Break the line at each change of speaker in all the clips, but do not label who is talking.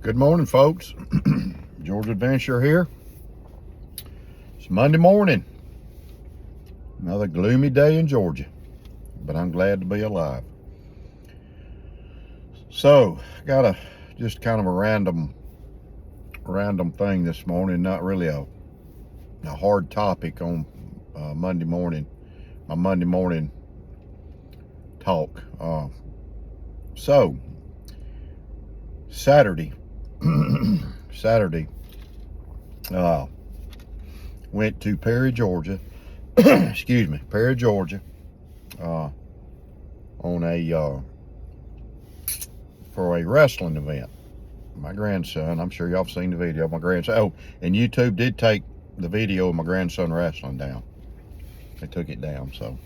Good morning, folks. Georgia Adventure here. It's Monday morning. Another gloomy day in Georgia, but I'm glad to be alive. So, got just kind of a random thing this morning. Not really a hard topic on Monday morning. My Monday morning talk. So, Saturday. Went to Perry, Georgia. Excuse me, Perry, Georgia. On for a wrestling event. My grandson, I'm sure y'all have seen the video of my grandson. Oh, and YouTube did take the video of my grandson wrestling down. They took it down, so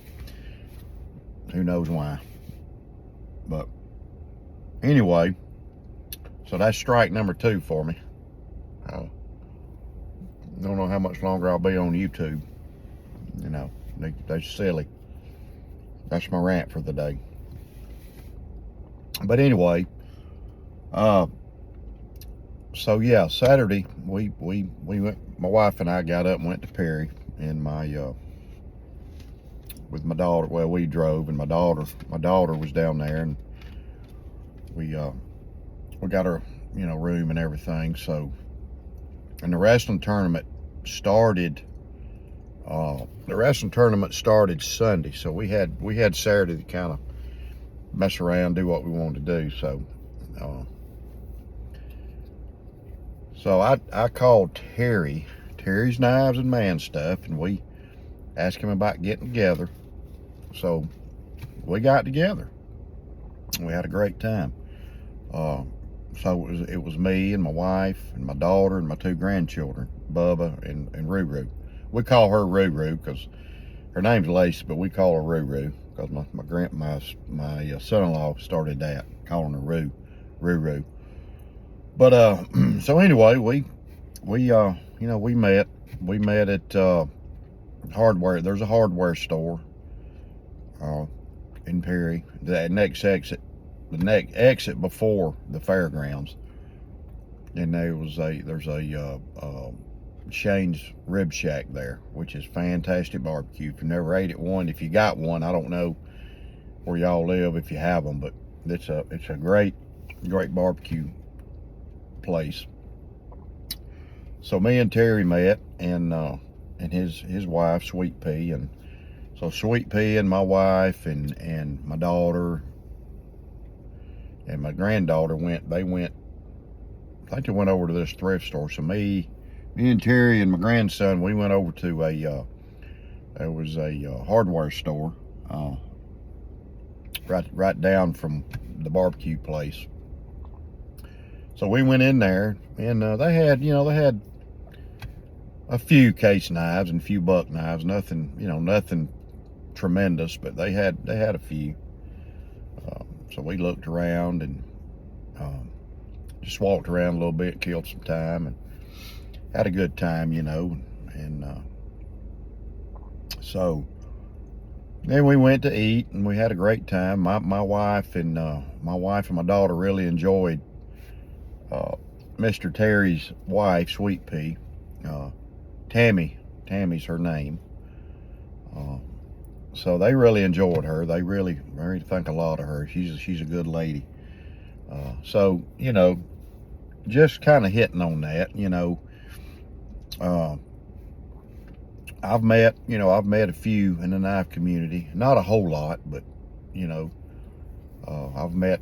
who knows why. But anyway, so that's strike number 2 for me. Don't know how much longer I'll be on YouTube. You know, they're silly. That's my rant for the day. But anyway, so yeah, Saturday we went. My wife and I got up and went to Perry, and with my daughter. Well, we drove, and my daughter was down there, and we got her room and everything. So, and the wrestling tournament started. The wrestling tournament started Sunday, so we had Saturday to kind of mess around, do what we wanted to do. So I called Terry's Knives and Man Stuff, and we asked him about getting together. So we got together. We had a great time. So it was me and my wife and my daughter and my 2 grandchildren, Bubba and Ruru. We call her Ruru because her name's Lacey, but we call her Ruru because my son-in-law started that, calling her Ruru. But so anyway, we met at hardware. There's a hardware store in Perry. The next exit before the fairgrounds, and there's a Shane's Rib Shack there, which is fantastic barbecue. If you never ate at one, if you got one, I don't know where y'all live if you have them, but it's a great barbecue place. So me and Terry met, and his wife Sweet Pea, and so Sweet Pea and my wife and my daughter and my granddaughter went. I think they went over to this thrift store. So me and Terry and my grandson, we went over to there was a hardware store right down from the barbecue place. So we went in there, and they had a few case knives and a few buck knives. Nothing tremendous, but they had a few. So we looked around and just walked around a little bit, killed some time, and had a good time, and so then we went to eat, and we had a great time. My wife and my daughter really enjoyed Mr. Terry's wife, Sweet Pea. Tammy's her name. So they really enjoyed her. They really think a lot of her. She's a good lady. So just kind of hitting on that. I've met a few in the knife community. Not a whole lot, but I've met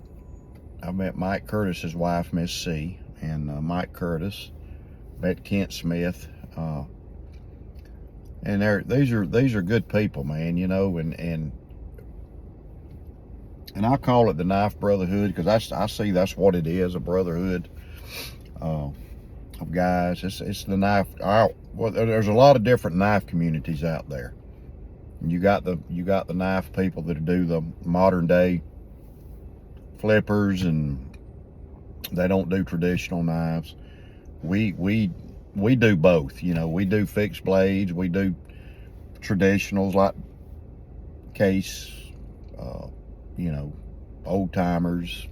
Mike Curtis's wife, Miss C, and Mike Curtis. Met Kent Smith. And these are good people, man, and I call it the knife brotherhood because I see that's what it is, a brotherhood of guys. It's the knife. Well, there's a lot of different knife communities out there. You got the knife people that do the modern day flippers, and they don't do traditional knives. We do both. We do fixed blades. We do traditionals like case, old timers,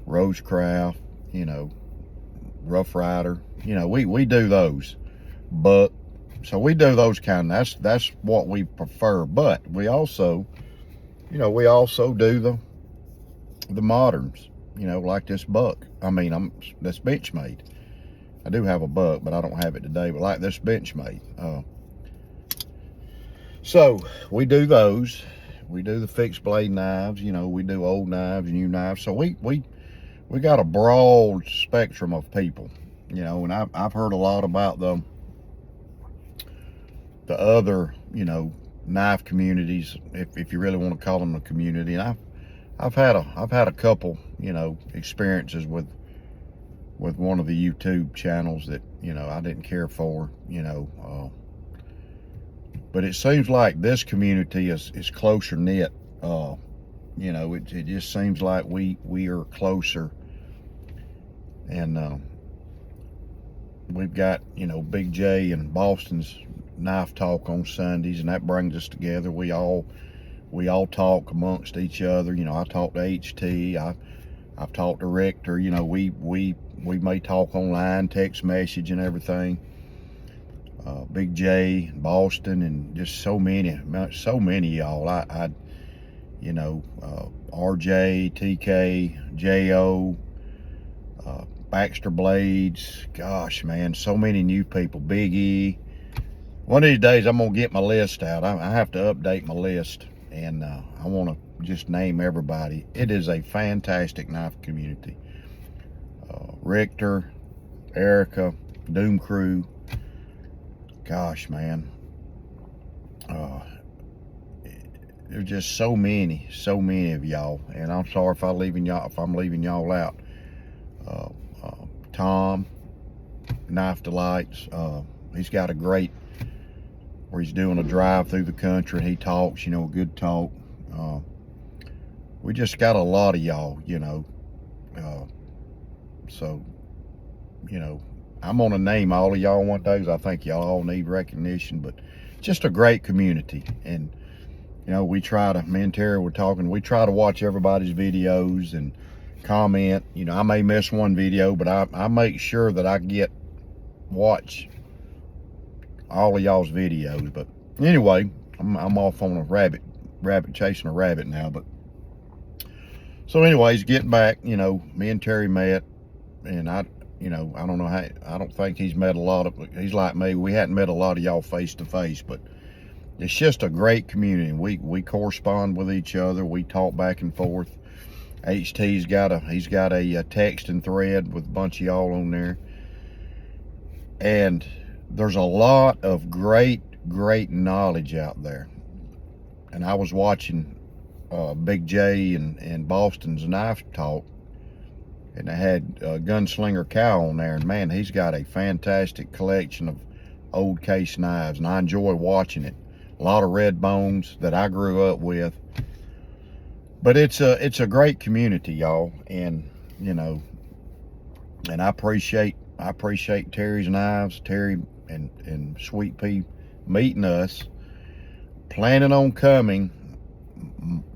Rosecraft, Rough Rider. You know, we do those. But so we do those kind of, that's what we prefer. But we also, you know, we also do the moderns, you know, like this buck. I mean, that's Benchmade. I do have a buck, but I don't have it today. But like this Benchmade. So we do those. We do the fixed blade knives. You know, we do old knives, new knives. So we got a broad spectrum of people. You know, and I've heard a lot about the other, you know, knife communities, if you really want to call them a community. And I've had a couple, you know, experiences with one of the YouTube channels that, you know, I didn't care for, you know, but it seems like this community is closer knit. You know, it just seems like we are closer, and we've got, you know, Big J and Boston's Knife Talk on Sundays, and that brings us together. We all talk amongst each other. You know, I talk to HT. I've talked to Richter. You know, we may talk online, text message and everything. Big J, Boston, and just so many y'all. I you know, RJ, TK, JO, Baxter Blades. Gosh, man, so many new people. Big E. One of these days, I'm gonna get my list out. I have to update my list, and I want to just name everybody. It is a fantastic knife community. Richter, Erica, Doom Crew. Gosh, man. There's just so many of y'all, and I'm sorry if I'm leaving y'all out. Tom, Knife Delights. He's got a great, where he's doing a drive through the country, and he talks, you know, good talk. We just got a lot of y'all, you know. So, you know, I'm gonna name all of y'all one day, because I think y'all all need recognition, but just a great community. And, you know, me and Terry were talking, we try to watch everybody's videos and comment. You know, I may miss one video, but I make sure that I watch all of y'all's videos. But anyway, I'm off on a rabbit chasing a rabbit now. But so anyways, getting back, you know, me and Terry met, and you know, I don't know how, I don't think he's met he's like me, we hadn't met a lot of y'all face to face, but it's just a great community. We correspond with each other. We talk back and forth. HT's got a texting thread with a bunch of y'all on there. And there's a lot of great knowledge out there. And I was watching Big J and Boston's Knife Talk, and they had Gunslinger Cow on there, and man, he's got a fantastic collection of old case knives, and I enjoy watching it. A lot of red bones that I grew up with. But it's a great community, y'all, and you know, and I appreciate Terry's Knives, Terry and Sweet Pea meeting us, planning on coming.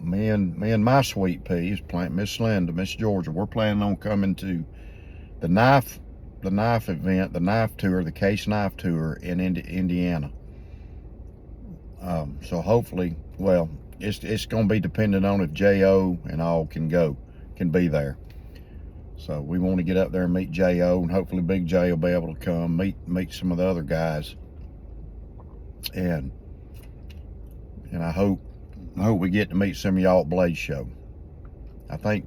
Me and my Sweet Pea, Miss Linda, Miss Georgia, we're planning on coming to the knife event, the knife tour, the case knife tour in Indiana. So hopefully, well, it's going to be dependent on if J.O. and all can be there. So we want to get up there and meet J.O., and hopefully Big J will be able to come meet some of the other guys. And I hope we get to meet some of y'all at Blade Show. I think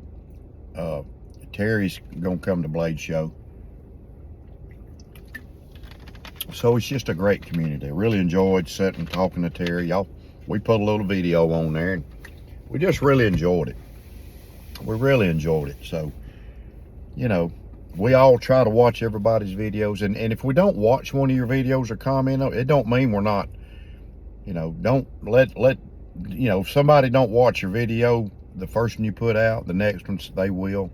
Terry's going to come to Blade Show. So it's just a great community. I really enjoyed sitting and talking to Terry. Y'all, we put a little video on there, and we just really enjoyed it. We really enjoyed it. So, you know, we all try to watch everybody's videos, and if we don't watch one of your videos or comment on it, it don't mean we're not, you know, don't let you know, if somebody don't watch your video, the first one you put out, the next one they will.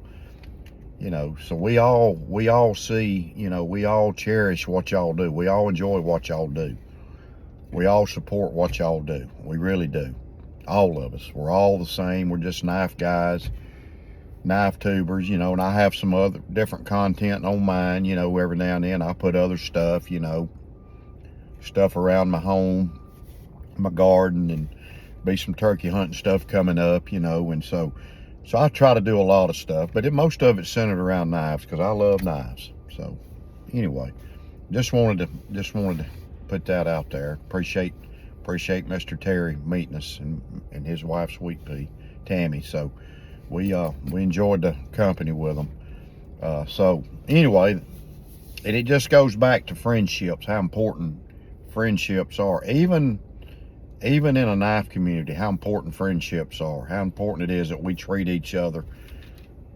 You know, so we all see, you know, we all cherish what y'all do. We all enjoy what y'all do. We all support what y'all do. We really do. All of us. We're all the same. We're just knife guys. knife tubers, you know, and I have some other different content on mine, you know, every now and then I put other stuff, you know, stuff around my home, my garden, and be some turkey hunting stuff coming up, you know, and so I try to do a lot of stuff, but most of it's centered around knives because I love knives. So anyway, just wanted to put that out there. Appreciate Mr. Terry meeting us and his wife Sweet Pea, Tammy. So we enjoyed the company with them. So anyway, and it just goes back to friendships, how important friendships are, even in a knife community, how important friendships are, how important it is that we treat each other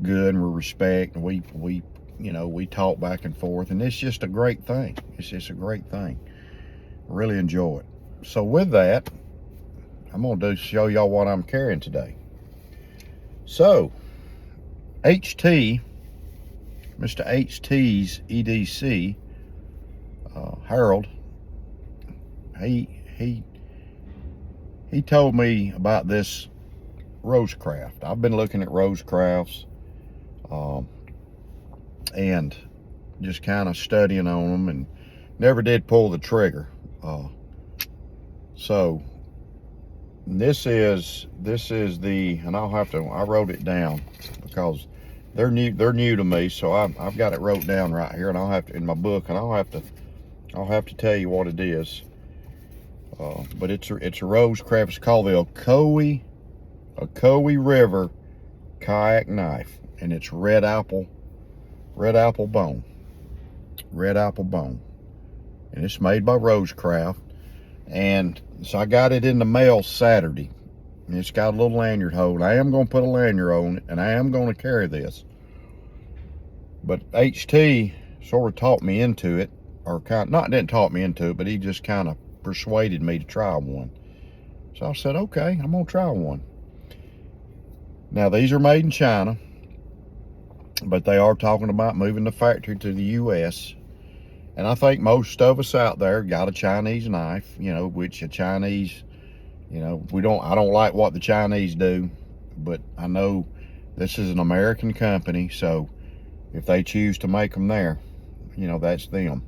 good and we respect, and we you know, we talk back and forth, and it's just a great thing. It's just a great thing. Really enjoy it. So with that, I'm gonna show y'all what I'm carrying today. So HT, Mr. HT's EDC, Harold, he told me about this Rosecraft. I've been looking at Rosecrafts and just kind of studying on them, and never did pull the trigger. So this is the, and I wrote it down because they're new to me, so I've got it wrote down right here, and I'll have to, in my book, and I'll have to tell you what it is. But it's a Rosecraft. It's called the Ocoee River kayak knife, and it's red apple bone, and it's made by Rosecraft. And so I got it in the mail Saturday, and it's got a little lanyard hole. I am going to put a lanyard on it, and I am going to carry this. But HT sort of talked me into it, or didn't talk me into it, but he just kind of persuaded me to try one. So I said, okay, I'm going to try one. Now, these are made in China, but they are talking about moving the factory to the U.S., and I think most of us out there got a Chinese knife, you know, which a Chinese, you know, I don't like what the Chinese do, but I know this is an American company, so if they choose to make them there, you know, that's them.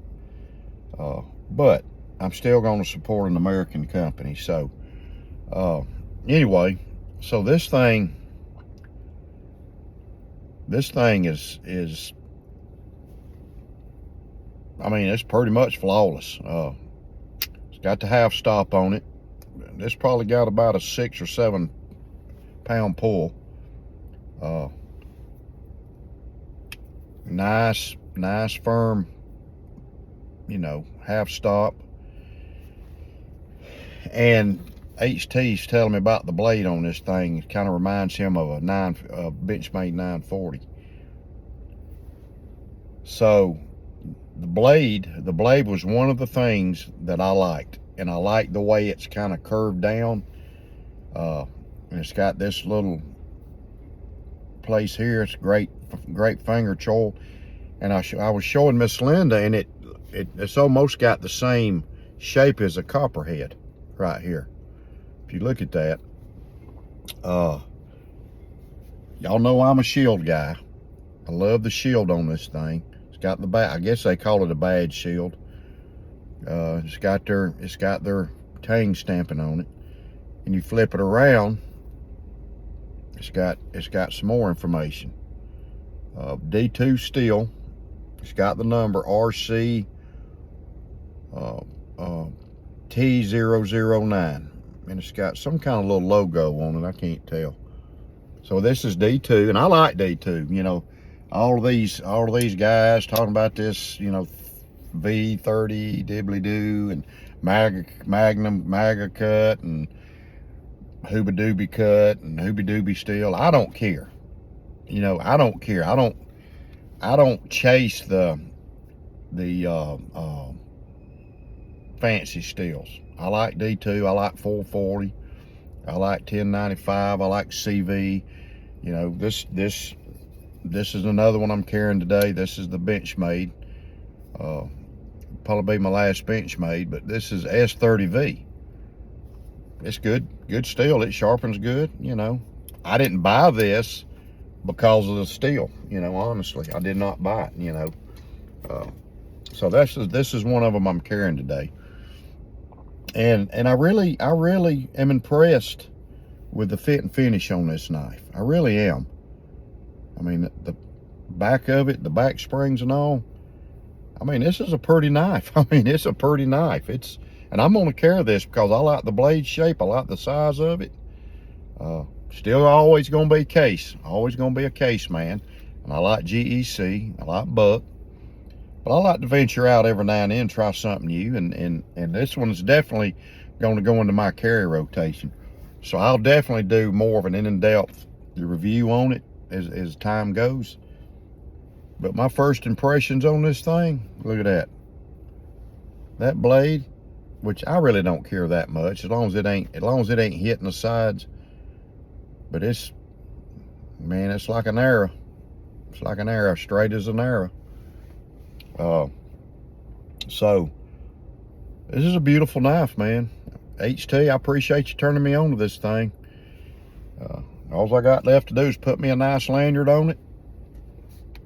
But I'm still going to support an American company. So anyway, so this thing is, I mean, it's pretty much flawless. It's got the half stop on it. This probably got about a 6 or 7 pound pull. Nice firm, you know, half stop. And HT's telling me about the blade on this thing. It kind of reminds him of a Benchmade 940. So the blade was one of the things that I liked, and I like the way it's kind of curved down. And it's got this little place here. It's great finger choil. And I was showing Miss Linda, and it's almost got the same shape as a copperhead right here. If you look at that, y'all know I'm a shield guy. I love the shield on this thing. It's got the back, I guess they call it a badge shield. It's got their Tang stamping on it, and you flip it around, it's got some more information. D2 steel. It's got the number RC T009, and it's got some kind of little logo on it. I can't tell. So this is D2, and I like D2. You know, all of these guys talking about this, you know, V30 dibbly doo and Magnum Maga cut and Hooba Dooby cut and Hooby Dooby steel. I don't care. You know, I don't care. I don't chase the fancy steels. I like D2. I like 440. I like 1095. I like CV. You know, this is another one I'm carrying today. This is the Benchmade. Probably be my last Benchmade, but this is S30V. It's good steel. It sharpens good. You know, I didn't buy this because of the steel, you know, honestly. I did not buy it, you know. So this is one of them I'm carrying today. And I really am impressed with the fit and finish on this knife. I really am. I mean, the back of it, the back springs and all. I mean, this is a pretty knife. I mean, it's a pretty knife. And I'm gonna carry this because I like the blade shape. I like the size of it. Still always gonna be case. Always gonna be a case man. And I like GEC. I like Buck. But I like to venture out every now and then, try something new. And this one's definitely going to go into my carry rotation. So I'll definitely do more of an in-depth review on it as time goes. But my first impressions on this thing, look at that. That blade, which I really don't care that much, as long as it ain't hitting the sides. But it's like an arrow. It's like an arrow, straight as an arrow. So this is a beautiful knife, man. HT, I appreciate you turning me on to this thing. All I got left to do is put me a nice lanyard on it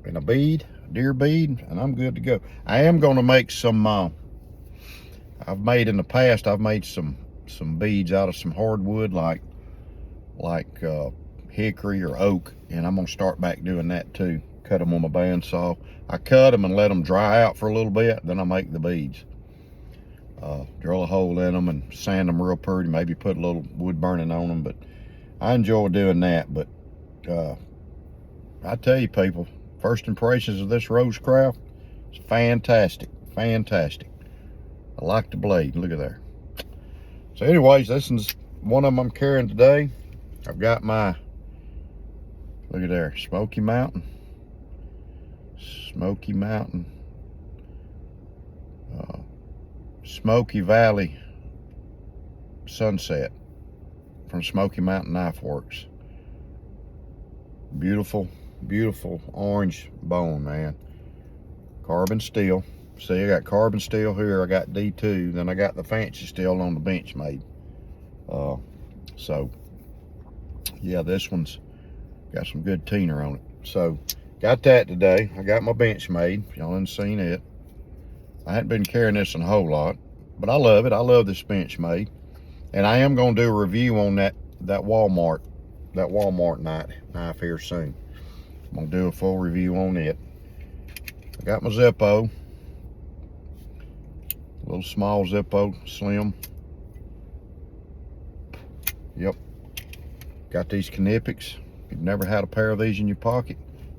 and a bead, deer bead, and I'm good to go. I am going to make some, I've made some beads out of some hardwood like hickory or oak, and I'm going to start back doing that too. Cut them on my bandsaw. I cut them and let them dry out for a little bit, then I make the beads. Drill a hole in them and sand them real pretty, maybe put a little wood burning on them, but I enjoy doing that. But I tell you people, first impressions of this Rosecraft, it's fantastic, fantastic. I like the blade, look at there. So anyways, this is one of them I'm carrying today. I've got my, look at there, Smoky Mountain, Smoky Valley Sunset from Smoky Mountain Knife Works. Beautiful, beautiful orange bone, man. Carbon steel. See, I got carbon steel here. I got D2. Then I got the fancy steel on the Benchmade. So, yeah, this one's got some good teener on it. So, got that today. I got my Benchmade. If y'all haven't seen it. I hadn't been carrying this in a whole lot, but I love it. I love this Benchmade. And I am going to do a review on that Walmart knife here soon. I'm going to do a full review on it. I got my Zippo. A little small Zippo, slim. Yep. Got these Knipex. If you've never had a pair of these in your pocket,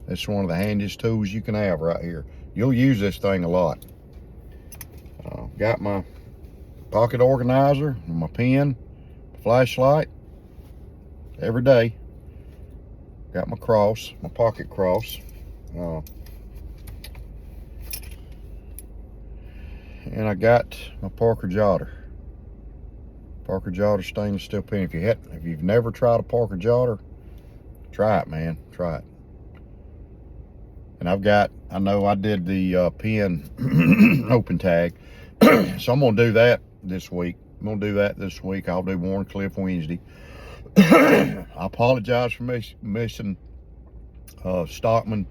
this is one of the handiest tools you can have right here. You'll use this thing a lot. Got my pocket organizer, my pen, flashlight, every day. Got my cross, my pocket cross. And I got my Parker Jotter. Parker Jotter stainless steel pen. If you've never tried a Parker Jotter, try it, man. Try it. And I know I did the pen open tag. So I'm gonna do that this week. I'll do Warncliffe Wednesday. I apologize for missing Stockman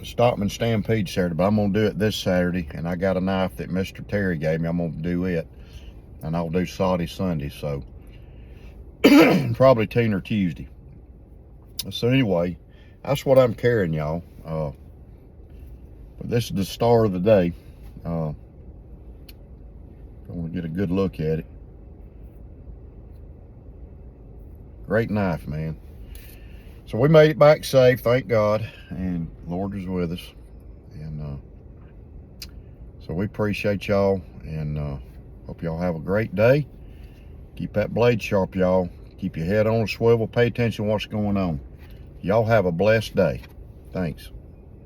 Stampede Saturday, but I'm gonna do it this Saturday. And I got a knife that Mr. Terry gave me. I'm gonna do it, and I'll do Saudi Sunday. So probably Teener Tuesday. So anyway, that's what I'm carrying, y'all. But this is the star of the day. I want to get a good look at it. Great knife, man. So we made it back safe, thank God, and Lord is with us. And so we appreciate y'all, and hope y'all have a great day. Keep that blade sharp, y'all. Keep your head on a swivel. Pay attention to what's going on. Y'all have a blessed day. Thanks.